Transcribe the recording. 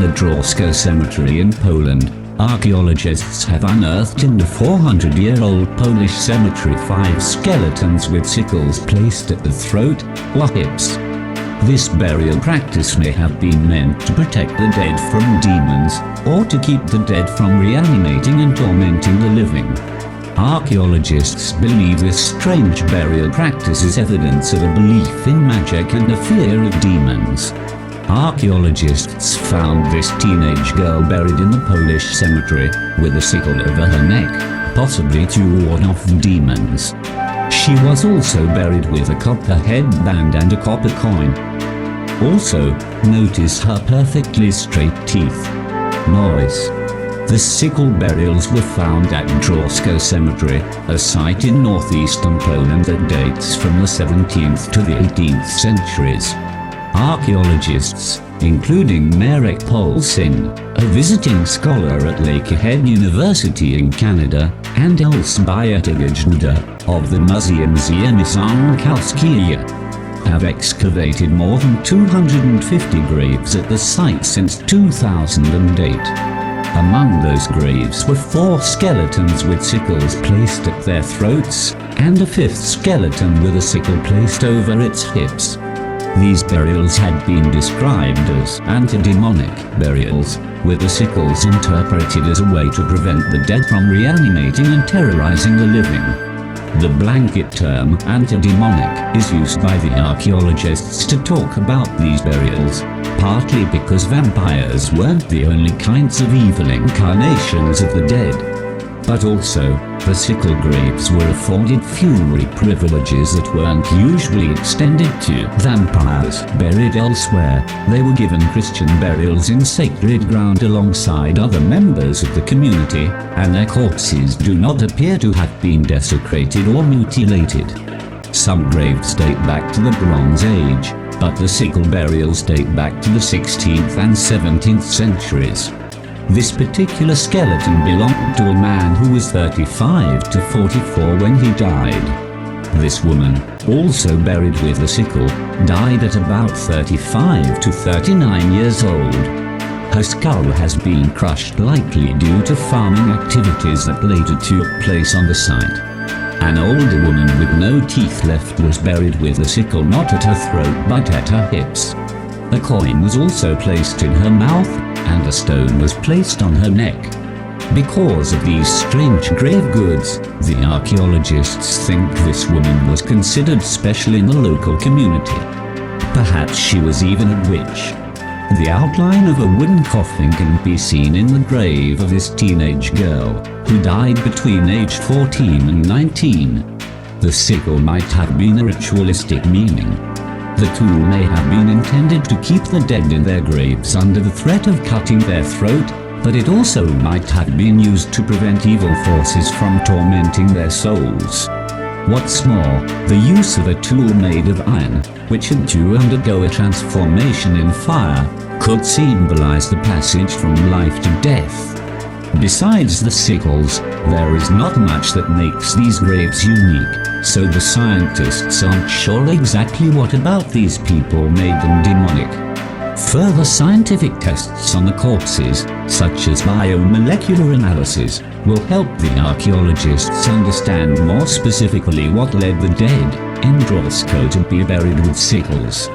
the Dracula cemetery in Poland, archaeologists have unearthed in the 400-year-old Polish cemetery 5 skeletons with sickles placed at the throat or hips. This burial practice may have been meant to protect the dead from demons, or to keep the dead from reanimating and tormenting the living. Archaeologists believe this strange burial practice is evidence of a belief in magic and a fear of demons. Archaeologists found this teenage girl buried in the Polish cemetery, with a sickle over her neck, possibly to ward off demons. She was also buried with a copper headband and a copper coin. Also, notice her perfectly straight teeth. Noise. The sickle burials were found at Dracula Cemetery, a site in northeastern Poland that dates from the 17th to the 18th centuries. Archaeologists, including Marek Polsin, a visiting scholar at Lakehead University in Canada, and Elżbieta Gajda, of the Muzeum Ziemia, have excavated more than 250 graves at the site since 2008. Among those graves were 4 skeletons with sickles placed at their throats, and a 5th skeleton with a sickle placed over its hips. These burials had been described as anti-demonic burials, with the sickles interpreted as a way to prevent the dead from reanimating and terrorizing the living. The blanket term anti-demonic is used by the archaeologists to talk about these burials, partly because vampires weren't the only kinds of evil incarnations of the dead. But also, the sickle graves were afforded funerary privileges that weren't usually extended to vampires buried elsewhere. They were given Christian burials in sacred ground alongside other members of the community, and their corpses do not appear to have been desecrated or mutilated. Some graves date back to the Bronze Age, but the sickle burials date back to the 16th and 17th centuries. This particular skeleton belonged to a man who was 35 to 44 when he died. This woman, also buried with a sickle, died at about 35 to 39 years old. Her skull has been crushed, likely due to farming activities that later took place on the site. An older woman with no teeth left was buried with a sickle not at her throat but at her hips. A coin was also placed in her mouth, and a stone was placed on her neck. Because of these strange grave goods, the archaeologists think this woman was considered special in the local community. Perhaps she was even a witch. The outline of a wooden coffin can be seen in the grave of this teenage girl, who died between age 14 and 19. The sickle might have been a ritualistic meaning. The tool may have been intended to keep the dead in their graves under the threat of cutting their throat, but it also might have been used to prevent evil forces from tormenting their souls. What's more, the use of a tool made of iron, which had to undergo a transformation in fire, could symbolize the passage from life to death. Besides the sickles, there is not much that makes these graves unique, so the scientists aren't sure exactly what about these people made them demonic. Further scientific tests on the corpses, such as biomolecular analysis, will help the archaeologists understand more specifically what led the dead in Dracula to be buried with sickles.